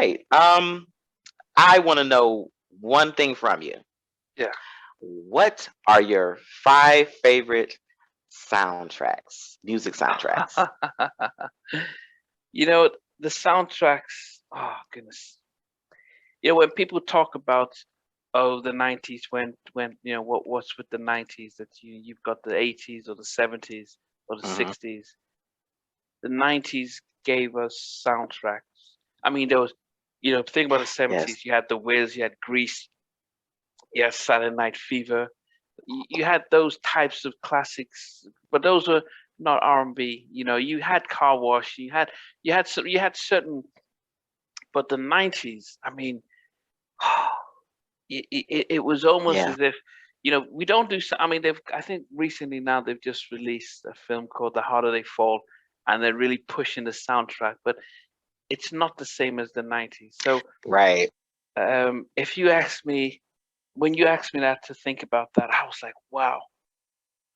right. I want to know one thing from you. Yeah. What are your 5 favorite soundtracks, music soundtracks? You know, the soundtracks, oh goodness. You know, when people talk about, oh, the 90s, when what's with the 90s, that you've got the 80s or the 70s or the Hmm. 60s. The 90s gave us soundtracks. I mean, there was, think about the Yes. 70s. You had The Wiz, you had Grease, you had Saturday Night Fever. You had those types of classics, but those were not R&B. You had Car Wash, you had certain, but the 90s, I mean, it was almost Yeah. as if, we don't do. I mean, I think recently now they've just released a film called The Harder They Fall, and they're really pushing the soundtrack, but it's not the same as the 90s. So, Right. if you ask me, when you asked me that to think about that, I was like, wow,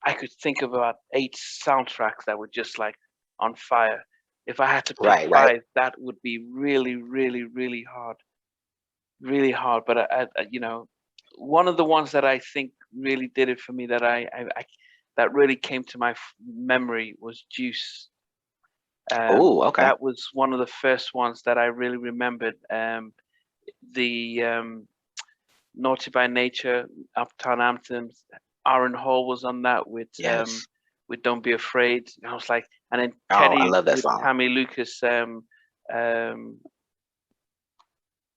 I could think of about 8 soundtracks that were just like on fire. If I had to pick Right. Right. 5, that would be really, really, really hard. But one of the ones that I think really did it for me, that that really came to my memory, was Juice. Oh, okay. That was one of the first ones that I really remembered. The Naughty by Nature, Uptown Anthems. Aaron Hall was on that Yes. with Don't Be Afraid. I was like, and then Oh, I Teddy love that with song. Tammy Lucas. Um,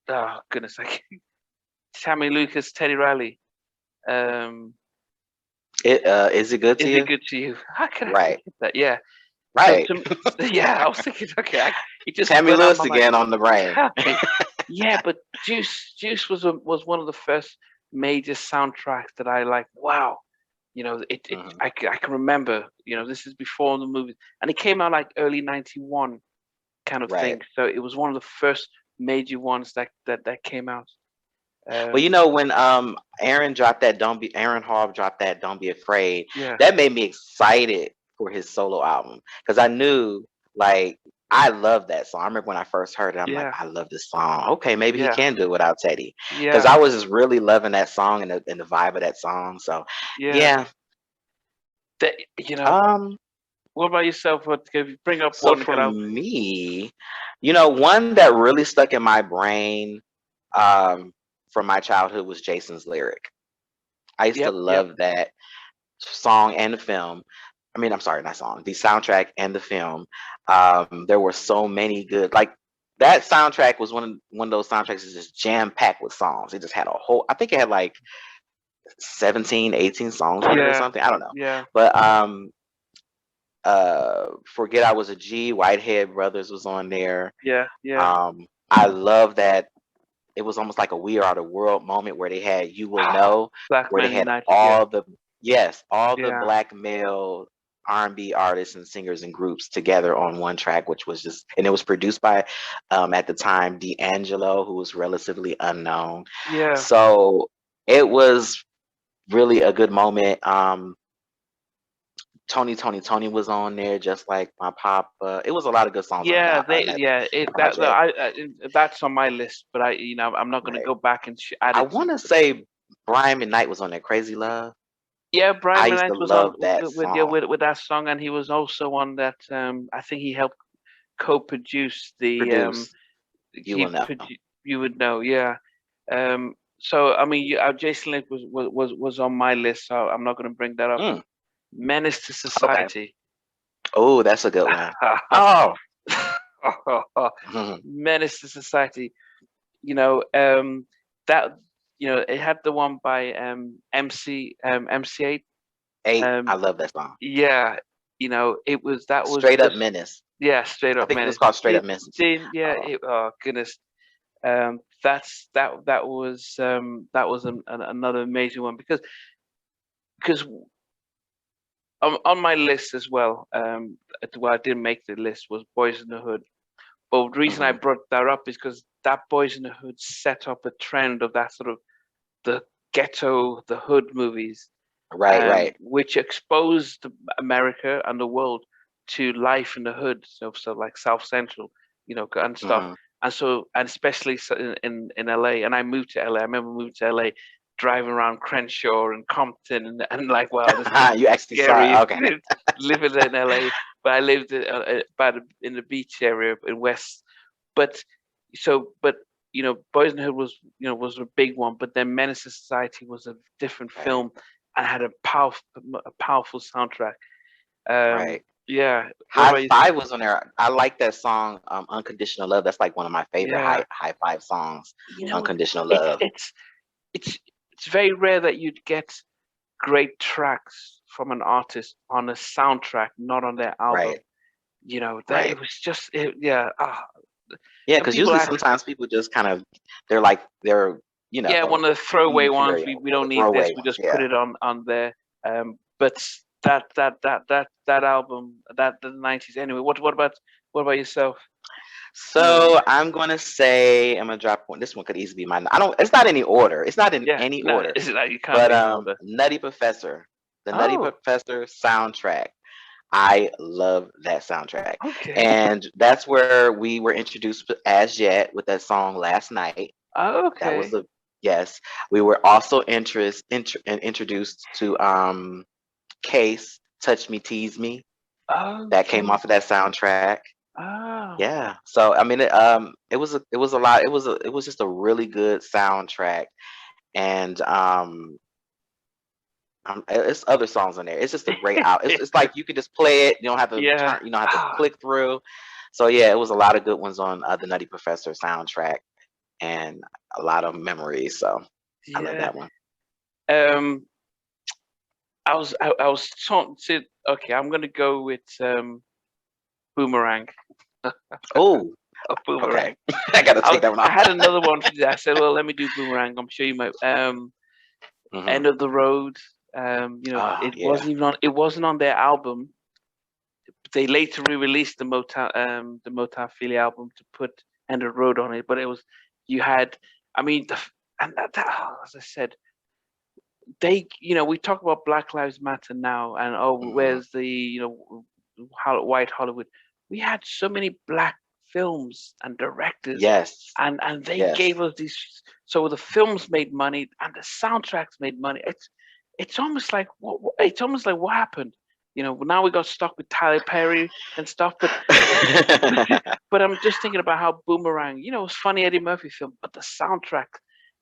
oh goodness, like Tammy Lucas, Teddy Riley. Um, It is it good to is it you? good to you? How can I Right. forget that? Yeah. So Right. yeah, I was thinking, okay, it just Tammy went out Lewis my mind. again on the brain. Okay, yeah, but Juice was one of the first major soundtracks that I like. Wow, Hmm. I can remember. This is before the movie, and it came out like early '91 kind of Right. thing. So it was one of the first major ones that came out. Well, Um, when Aaron Hall dropped that Don't Be Afraid, yeah, that made me excited for his solo album because I knew, like, I love that song. I remember when I first heard it, I'm like, yeah, I love this song. Okay, maybe he yeah, can do it without Teddy, because yeah, I was just really loving that song and the vibe of that song. So yeah. yeah. That, you know, Um. what about yourself? What if you bring up So one? for Could I? me, one that really stuck in my brain, um, from my childhood was Jason's Lyric. I used to Yep, yep. love that song and the film. I mean, I'm sorry, not song, the soundtrack and the film. There were so many good, like, that soundtrack was one of those soundtracks that's just jam packed with songs. It just had a whole, I think it had like 17, 18 songs on it or Yeah, something. I don't know. yeah, But Forget I Was a G, Whitehead Brothers was on there. yeah, yeah. I love that it was almost like a We Are the World moment where they had You Will Know, Black where they Man had United. Yeah, all the, yes, all the yeah, black male R&B artists and singers and groups together on one track, which was just, and it was produced by, at the time, D'Angelo, who was relatively unknown. yeah, So it was really a good moment. Tony was on there, just like my papa. It was a lot of good songs yeah. on They, that yeah. project. That's on my list, but I'm not gonna Right. go back and add I it to. want to say Brian McKnight was on there. Crazy Love. Yeah, I Brian used to Knight was on love that with yeah song. with that song, and he was also on that. I think he helped co-produce the. Produce. You He will know. you would know, yeah. So I mean, Jason Lake was on my list, so I'm not gonna bring that up. Mm, Menace to okay. Society. Oh, that's a good one. Oh. Mhm. Menace to Society. You know, that it had the one by MC8. 8. I Um, love that song. yeah, it was that was Straight Up just, Menace. yeah, straight I up think it was Menace. called Straight Up Did Menace. did yeah, Oh, oh goodness. That was another major one, because on my list as well. Well, I didn't make the list, was Boys in the Hood. But the reason I mhm. brought that up is because that Boys in the Hood set up a trend of that sort of the ghetto, the hood movies, Right, right. which exposed America and the world to life in the hood. So like South Central, and stuff. Mhm. And so, and especially in LA, and I moved to LA. I remember moving to LA, driving around Crenshaw and Compton, and like, wow, this is You actually saw scary. it. Okay. Living in LA, but I lived in the beach area in West. But but Boys in the Hood was was a big one. But then Menace to Society was a different Right. film and had a powerful soundtrack. Right. Yeah. What High about you? Five was on there. I like that song, Unconditional Love. That's like one of my favorite Yeah. High Five songs, You know, Unconditional it's Love. it's it's it's very rare that you'd get great tracks from an artist on a soundtrack, not on their album. Right. That Right. it was just yeah. Yeah, And because people usually ask, sometimes people just kind of they're yeah, one of the throwaway ones. material We or the don't need this. throwaway We ones. just put Yeah. it on there. But that album, that the 90s. Anyway, what about yourself? So I'm gonna say I'm gonna drop one. This one could easily be mine. I don't. It's not any order. It's not in Yeah, any no, order. is it like you can't But be in order? Nutty Professor, the Nutty Oh, Professor soundtrack. I love that soundtrack, okay. and that's where we were introduced as Yet with that song Last Night. Oh, That was okay. the yes. We were also introduced to Case Touch Me Tease Me. That came Okay. off of that soundtrack. Ah, Yeah. So I mean, it was a lot. It was just a really good soundtrack, and it's other songs on there. It's just a great out. It's like you could just play it. You don't have to yeah. turn. You don't have to Ah, click through. So yeah, it was a lot of good ones on the Nutty Professor soundtrack, and a lot of memories. So I love yeah. that one. Um, I was talking to. Okay, I'm gonna go with Boomerang. Oh, okay. Boomerang. I gotta take that one I off. had another one. I said, well, let me do Boomerang. I'm sure you might. Hmm. End of the Road. Oh It yeah. wasn't even on. It wasn't on their album. They later re-released the Motown Philly album to put End of the Road on it. But it was you had. I mean, and as I said, we talk about Black Lives Matter now, and oh, Hmm. where's the white Hollywood? We had so many black films and directors, Yes. and they Yes. gave us these. So the films made money and the soundtracks made money. It's almost like what happened. Now we got stuck with Tyler Perry and stuff, but but I'm just thinking about how Boomerang, it was funny Eddie Murphy film, but the soundtrack,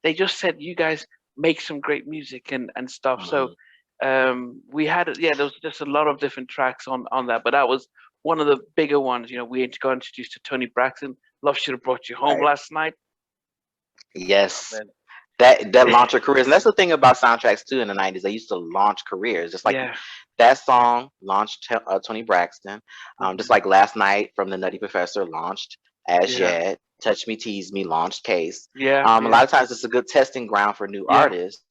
they just said you guys make some great music and stuff. So Mhm. we had there was just a lot of different tracks on that, but that was one of the bigger ones. We got introduced to Tony Braxton. Love Should Have Brought You Home Right. last night. Yes. Man. That launch your careers. And that's the thing about soundtracks too in the 90s. They used to launch careers. Just like Yeah. that song launched Tony Braxton. Just Mhm. like Last Night from the Nutty Professor launched As Yeah. Yet. Touch Me, Tease Me launched Case. Yeah. A Yeah. lot of times it's a good testing ground for new Yeah. artists.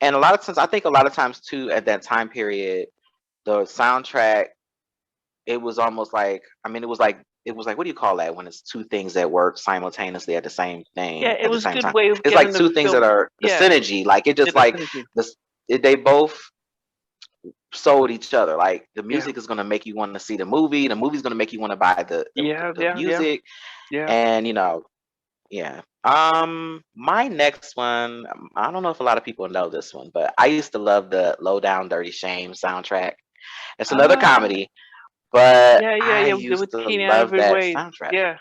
And a lot of times, I think a lot of times too, at that time period, the soundtrack, it was almost like, I mean, it was like, what do you call that when it's two things that work simultaneously at the same Yeah. thing It at the was a same good time? way of It's like getting the two things that film. are the Yeah. synergy. Like it Yeah. just like Definitely. this, they both sold each other. Like the Yeah. music is gonna make you want to see the movie. The movie's gonna make you want to buy Yeah. the Yeah. Yeah. music, Yeah. and yeah. My next one, I don't know if a lot of people know this one, but I used to love the Low Down Dirty Shame soundtrack. It's another Ah. comedy, but Yeah. Yeah. I Yeah. used With to Keenan love Ivory that Wade. soundtrack. Yeah.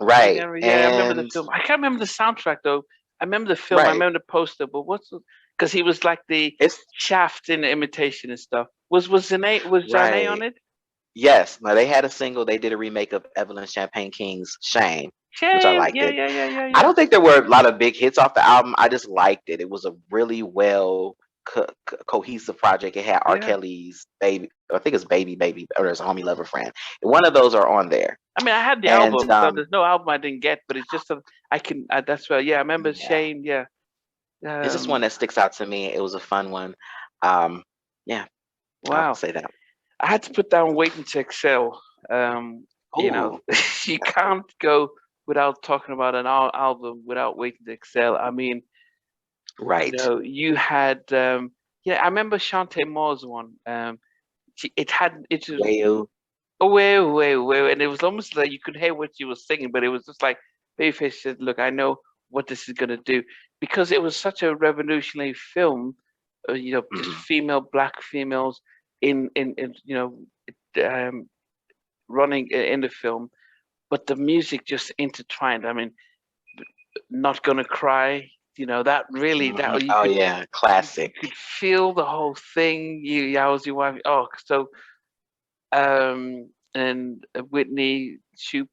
Right. Yeah, I remember the And film. I can't remember the soundtrack though. I remember the film. I right. remember the poster. But because he was like the It's Shaft in the imitation and stuff. Was Janae on right. it? Yes. Now they had a single, they did a remake of Evelyn Champagne King's Shame, which I Shame. liked Yeah, it. yeah, yeah, yeah, I yeah, don't think there were a lot of big hits off the album. I just liked it. It was a really well cohesive project. It had R. yeah. Kelly's Baby, I think it's Baby, or there's a Homie Lover Friend. One of those are on there. I mean, I had the And album, so there's no album I didn't get. But it's just that I can. That's why. Yeah, I remember yeah, Shame. Yeah. it's just one Um. that sticks out to me. It was a fun one. Um, yeah, I'll Wow. say that. I had to put down Waiting to Excel. Um. You know, Oh, you can't go without talking about an album without Waiting to Excel. I mean, right. you had yeah, I remember Shantae Moore's one. It was Well, away, away, away, and it was almost like you could hear what she was singing, but it was just like Babyface said, "Look, I know what this is gonna do," because it was such a revolutionary film. Just Mhm. black females in running in the film, but the music just intertwined. I mean, Not Gonna Cry, that really, Mhm. that Oh yeah, you classic. could feel the whole thing. I Was Your Wife. Oh, so and Whitney Shoop,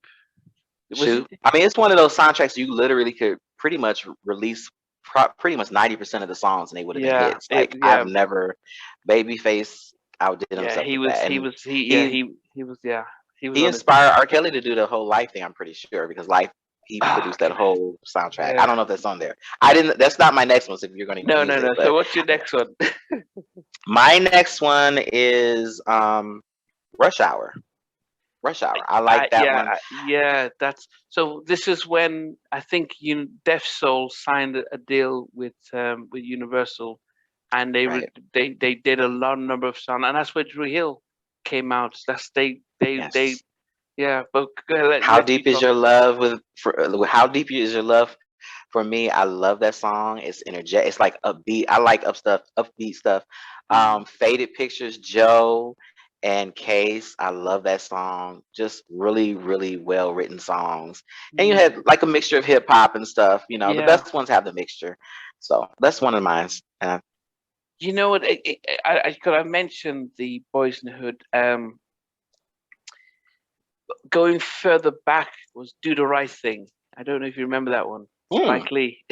was it? Shoot, I mean, it's one of those soundtracks you literally could pretty much release pretty much 90% of the songs and they would have been Yeah, hits. Like I've never, Babyface outdid yeah, himself with that, and he he was, yeah, he was he on his, inspired R. Kelly to do the whole Life thing. I'm pretty sure because Life he oh, produced that whole soundtrack. I yeah. don't know if that's on there. I didn't. That's not my next one. So if you're going to No, use no, it, no. So but what's your next one? my next one is Rush Hour. Rush Hour. I like that one. Yeah. That's so. This is when I think Def Soul signed a deal with Universal, and Right. they did a lot number of songs, and that's where Drew Hill came out. That's they Yes. yeah. But go ahead, How let you deep is talk. your love how deep is your love for me? I love that song. It's energetic. It's like upbeat. I like upbeat stuff. Mm, Faded Pictures, Joe and Case. I love that song. Just really, really well written songs. And you mm, had like a mixture of hip hop and stuff. The yeah. best ones have the mixture. So that's one of mine. You know what? Could I mentioned the Boys in the Hood. Going further back was Do the Right Thing. I don't know if you remember that one. Mm. Spike Lee.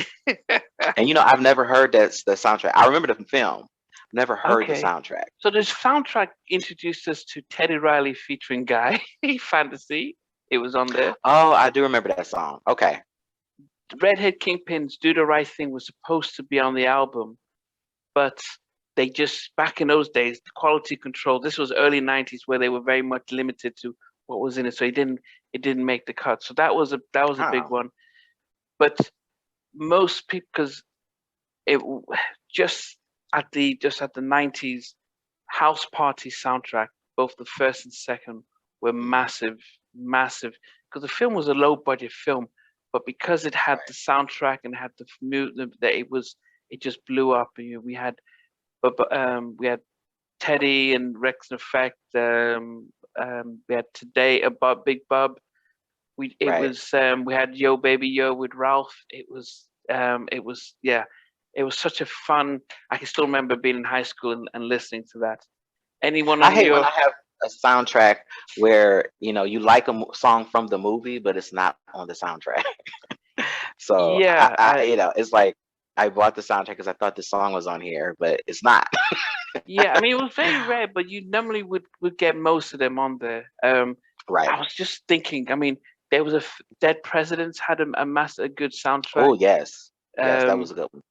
And I've never heard the soundtrack. I remember the film. Never heard the Okay. soundtrack. So this soundtrack introduced us to Teddy Riley featuring Guy Fantasy. It was on there. Oh, I do remember that song. Okay. Redhead Kingpin's Do the Right Thing was supposed to be on the album, but they just, back in those days, quality control. This was early 90s where they were very much limited to what was in it. So it didn't make the cut. So that was a big Oh, one. But most people, because it just at the 90s house party soundtrack, both the first and second were mhm, massive, massive, because the film was a low budget film, but because it had right. the soundtrack and had the music, that it just blew up. We had Teddy and Rex and Effect. We had Today about Big Bub. Right. We had Yo Baby Yo with Ralph. Yeah, it was such a fun. I can still remember being in high school and listening to that. Anyone I on hate when your I have a soundtrack where you like a song from the movie, but it's not on the soundtrack. So Yeah, it's like I bought the soundtrack because I thought the song was on here, but it's not. yeah. I mean, it was very rare, but you normally would get most of them on there. Right. I was just thinking. I mean, there was Dead Presidents had a good soundtrack. Oh yes, yes, that Um, was a good one.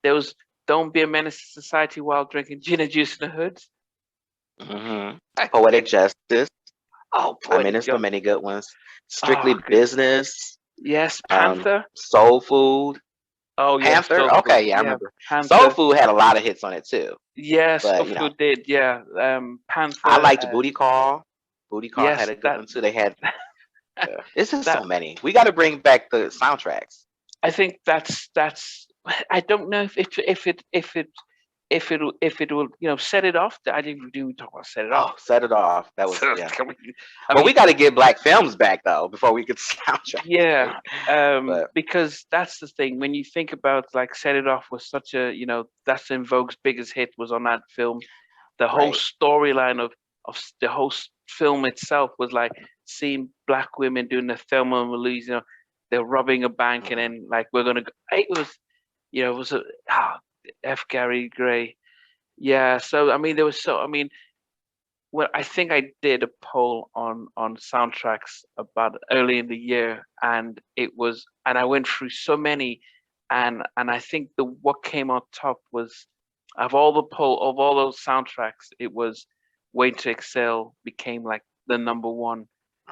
there was Don't Be a Menace to Society while drinking gin and juice in the hood. Poetic Justice. Oh, I mean, Poetic there's so Justice. many good ones. Oh, Strictly good. Business. Yes, Panther. Soul Food. Oh, yes, Panther. Soul Food. Okay, yeah, I Yeah, remember. Soul Panther. Food had a lot of hits on it too. Yes, Soul But Food did. Yeah, I Panther. liked Booty Call. Booty Call had Yes, a good one too. They had it's just so that many. We got to bring back the soundtracks. I think that's. I don't know if it will set it off. I didn't do talk about set it off. Oh, Set It Off. That was So, yeah. I But we mean, got to get black films back though before we get soundtracks, right? yeah, But because that's the thing. When you think about like Set It Off was such a that's In Vogue's biggest hit was on that film. The whole right. storyline of the whole film itself was like seeing black women doing the Thelma and Louise. They're robbing a bank and Mhm. then like we're gonna go. It was it was a F. Gary Gray. Yeah. So I mean, there was so I mean, well, I think I did a poll on soundtracks about early in the year, and I went through so many, and I think the what came on top was of all those soundtracks, it was Wait to Excel became like the number one.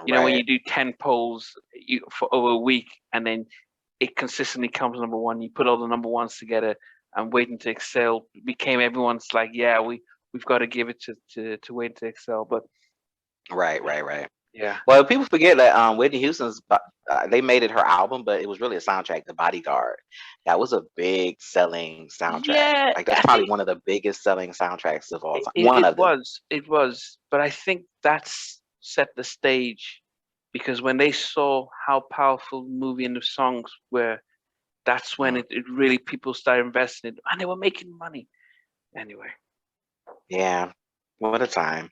When Right. you do 10 polls for over a week, and then it consistently comes number one, you put all the number ones together, and Waiting to Excel became everyone's like, yeah, we've got to give it to Waiting to Excel. But Right. Right. Right. Yeah. Well, people forget that Whitney Houston's they made it her album, but it was really a soundtrack, The Bodyguard. That was a big selling soundtrack. Yeah, Like that's I probably think one of the biggest selling soundtracks of all it, time. it, One it of them. was, it was, but I think that's set the stage because when they saw how powerful the movie and the songs were, that's when Mm. it really people started investing in, and they were making money anyway. Yeah. What a time.